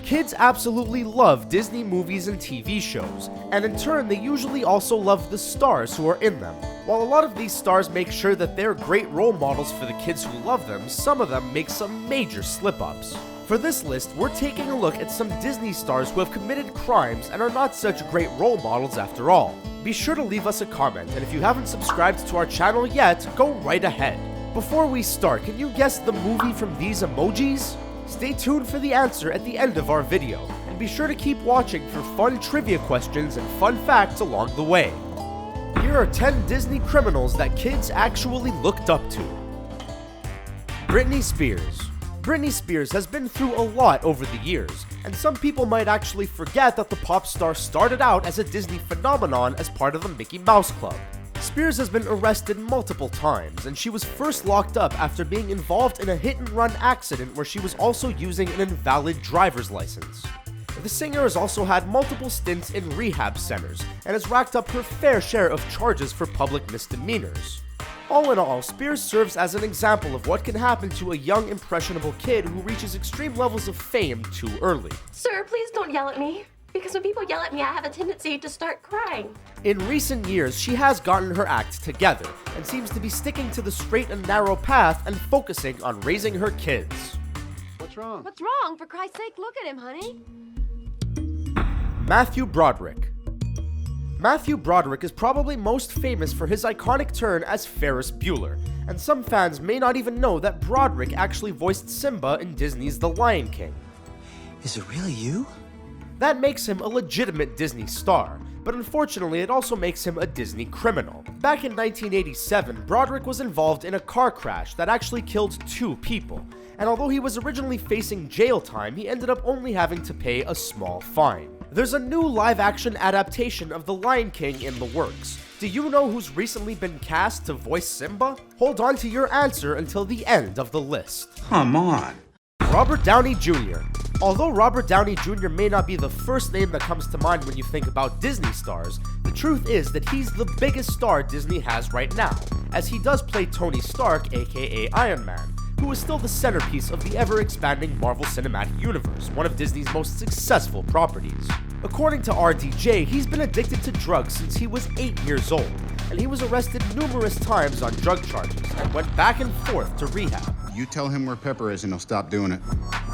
Kids absolutely love Disney movies and TV shows, and in turn they usually also love the stars who are in them. While a lot of these stars make sure that they're great role models for the kids who love them, some of them make some major slip-ups. For this list, we're taking a look at some Disney stars who have committed crimes and are not such great role models after all. Be sure to leave us a comment, and if you haven't subscribed to our channel yet, go right ahead. Before we start, can you guess the movie from these emojis? Stay tuned for the answer at the end of our video, and be sure to keep watching for fun trivia questions and fun facts along the way. Here are 10 Disney criminals that kids actually looked up to. Britney Spears. Britney Spears has been through a lot over the years, and some people might actually forget that the pop star started out as a Disney phenomenon as part of the Mickey Mouse Club. Spears has been arrested multiple times, and she was first locked up after being involved in a hit-and-run accident where she was also using an invalid driver's license. The singer has also had multiple stints in rehab centers, and has racked up her fair share of charges for public misdemeanors. All in all, Spears serves as an example of what can happen to a young, impressionable kid who reaches extreme levels of fame too early. Sir, please don't yell at me. Because when people yell at me, I have a tendency to start crying. In recent years, she has gotten her act together, and seems to be sticking to the straight and narrow path and focusing on raising her kids. What's wrong? What's wrong? For Christ's sake, look at him, honey. Matthew Broderick. Matthew Broderick is probably most famous for his iconic turn as Ferris Bueller, and some fans may not even know that Broderick actually voiced Simba in Disney's The Lion King. Is it really you? That makes him a legitimate Disney star, but unfortunately it also makes him a Disney criminal. Back in 1987, Broderick was involved in a car crash that actually killed 2 people, and although he was originally facing jail time, he ended up only having to pay a small fine. There's a new live-action adaptation of The Lion King in the works. Do you know who's recently been cast to voice Simba? Hold on to your answer until the end of the list. Come on. Robert Downey Jr. Although Robert Downey Jr. may not be the first name that comes to mind when you think about Disney stars, the truth is that he's the biggest star Disney has right now, as he does play Tony Stark, aka Iron Man, who is still the centerpiece of the ever-expanding Marvel Cinematic Universe, one of Disney's most successful properties. According to RDJ, he's been addicted to drugs since he was 8 years old, and he was arrested numerous times on drug charges and went back and forth to rehab. You tell him where Pepper is and he'll stop doing it.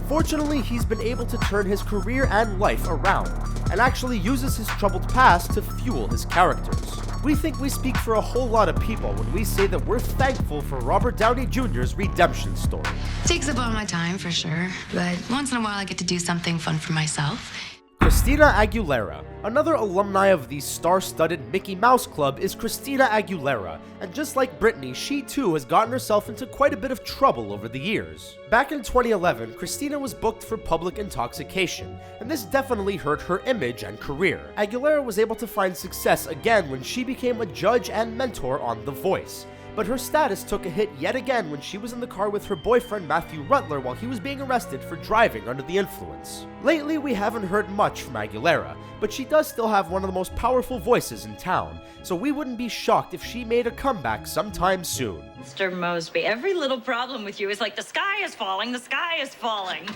Fortunately, he's been able to turn his career and life around, and actually uses his troubled past to fuel his characters. We think we speak for a whole lot of people when we say that we're thankful for Robert Downey Jr.'s redemption story. Takes up all my time for sure, but once in a while I get to do something fun for myself. Christina Aguilera. Another alumni of the star-studded Mickey Mouse Club is Christina Aguilera, and just like Britney, she too has gotten herself into quite a bit of trouble over the years. Back in 2011, Christina was booked for public intoxication, and this definitely hurt her image and career. Aguilera was able to find success again when she became a judge and mentor on The Voice, but her status took a hit yet again when she was in the car with her boyfriend Matthew Rutler while he was being arrested for driving under the influence. Lately, we haven't heard much from Aguilera, but she does still have one of the most powerful voices in town, so we wouldn't be shocked if she made a comeback sometime soon. Mr. Mosby, every little problem with you is like the sky is falling, the sky is falling.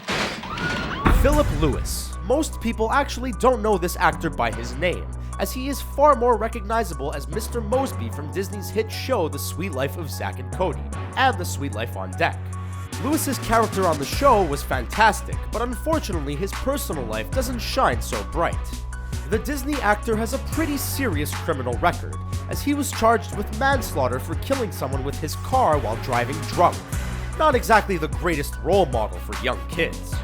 Philip Lewis. Most people actually don't know this actor by his name, as he is far more recognizable as Mr. Mosby from Disney's hit show The Suite Life of Zack and Cody, and The Suite Life on Deck. Lewis's character on the show was fantastic, but unfortunately his personal life doesn't shine so bright. The Disney actor has a pretty serious criminal record, as he was charged with manslaughter for killing someone with his car while driving drunk. Not exactly the greatest role model for young kids.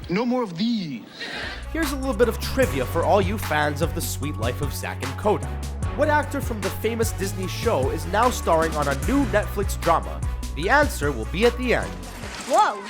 No more of these. Here's a little bit of trivia for all you fans of The Suite Life of Zack and Cody. What actor from the famous Disney show is now starring on a new Netflix drama? The answer will be at the end. Whoa,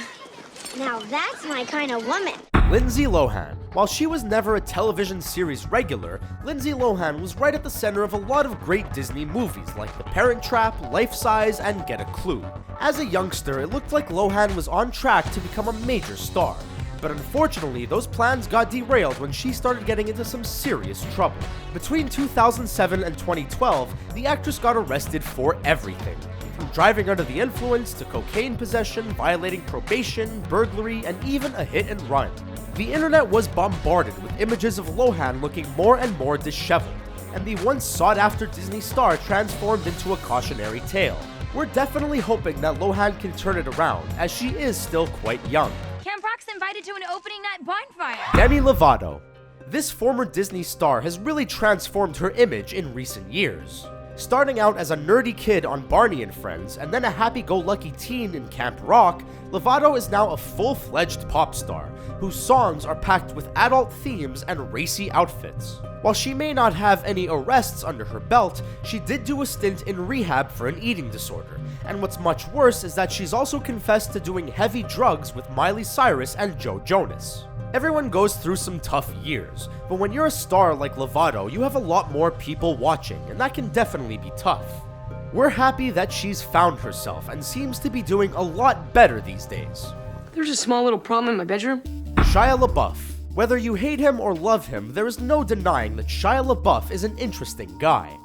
now that's my kind of woman. Lindsay Lohan. While she was never a television series regular, Lindsay Lohan was right at the center of a lot of great Disney movies like The Parent Trap, Life Size, and Get a Clue. As a youngster, it looked like Lohan was on track to become a major star. But unfortunately, those plans got derailed when she started getting into some serious trouble. Between 2007 and 2012, the actress got arrested for everything, from driving under the influence to cocaine possession, violating probation, burglary, and even a hit and run. The internet was bombarded with images of Lohan looking more and more disheveled, and the once sought-after Disney star transformed into a cautionary tale. We're definitely hoping that Lohan can turn it around, as she is still quite young. Cam Brock's invited to an opening night bonfire. Demi Lovato. This former Disney star has really transformed her image in recent years. Starting out as a nerdy kid on Barney and Friends, and then a happy-go-lucky teen in Camp Rock, Lovato is now a full-fledged pop star, whose songs are packed with adult themes and racy outfits. While she may not have any arrests under her belt, she did do a stint in rehab for an eating disorder, and what's much worse is that she's also confessed to doing heavy drugs with Miley Cyrus and Joe Jonas. Everyone goes through some tough years, but when you're a star like Lovato, you have a lot more people watching, and that can definitely be tough. We're happy that she's found herself and seems to be doing a lot better these days. There's a small little problem in my bedroom. Shia LaBeouf. Whether you hate him or love him, there is no denying that Shia LaBeouf is an interesting guy.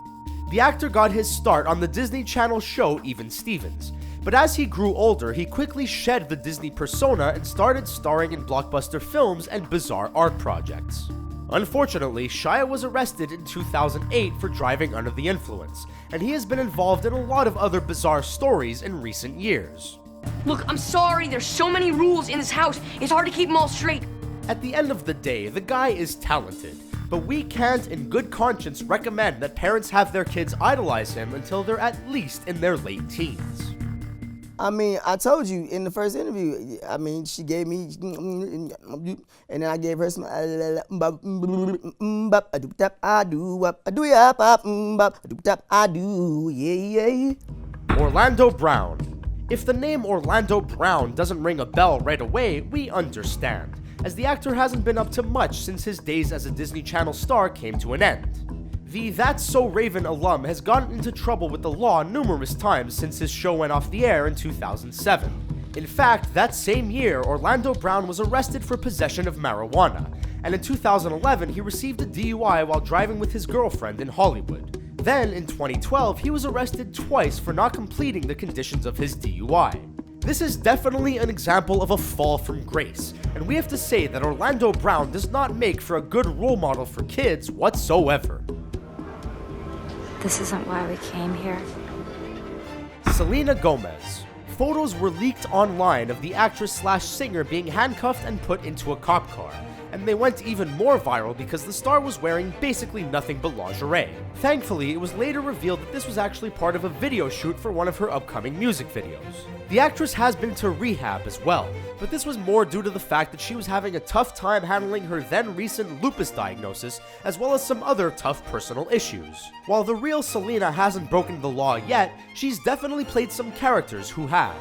The actor got his start on the Disney Channel show Even Stevens, but as he grew older, he quickly shed the Disney persona and started starring in blockbuster films and bizarre art projects. Unfortunately, Shia was arrested in 2008 for driving under the influence, and he has been involved in a lot of other bizarre stories in recent years. Look, I'm sorry, there's so many rules in this house, it's hard to keep them all straight. At the end of the day, the guy is talented, but we can't in good conscience recommend that parents have their kids idolize him until they're at least in their late teens. I mean, I told you in the first interview, I mean, she gave me, and then I gave her some, Orlando Brown. If the name Orlando Brown doesn't ring a bell right away, we understand, as the actor hasn't been up to much since his days as a Disney Channel star came to an end. The That's So Raven alum has gotten into trouble with the law numerous times since his show went off the air in 2007. In fact, that same year, Orlando Brown was arrested for possession of marijuana, and in 2011 he received a DUI while driving with his girlfriend in Hollywood. Then, in 2012, he was arrested twice for not completing the conditions of his DUI. This is definitely an example of a fall from grace, and we have to say that Orlando Brown does not make for a good role model for kids whatsoever. This isn't why we came here. Selena Gomez. Photos were leaked online of the actress/singer being handcuffed and put into a cop car, and they went even more viral because the star was wearing basically nothing but lingerie. Thankfully, it was later revealed that this was actually part of a video shoot for one of her upcoming music videos. The actress has been to rehab as well, but this was more due to the fact that she was having a tough time handling her then recent lupus diagnosis, as well as some other tough personal issues. While the real Selena hasn't broken the law yet, she's definitely played some characters who have.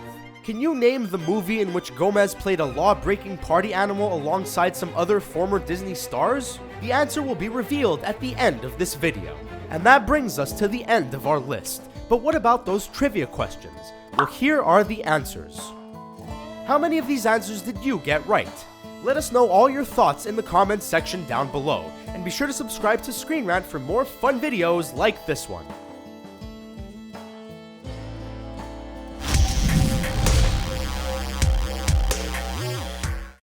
Can you name the movie in which Gomez played a law-breaking party animal alongside some other former Disney stars? The answer will be revealed at the end of this video. And that brings us to the end of our list. But what about those trivia questions? Well, here are the answers. How many of these answers did you get right? Let us know all your thoughts in the comments section down below, and be sure to subscribe to ScreenRant for more fun videos like this one.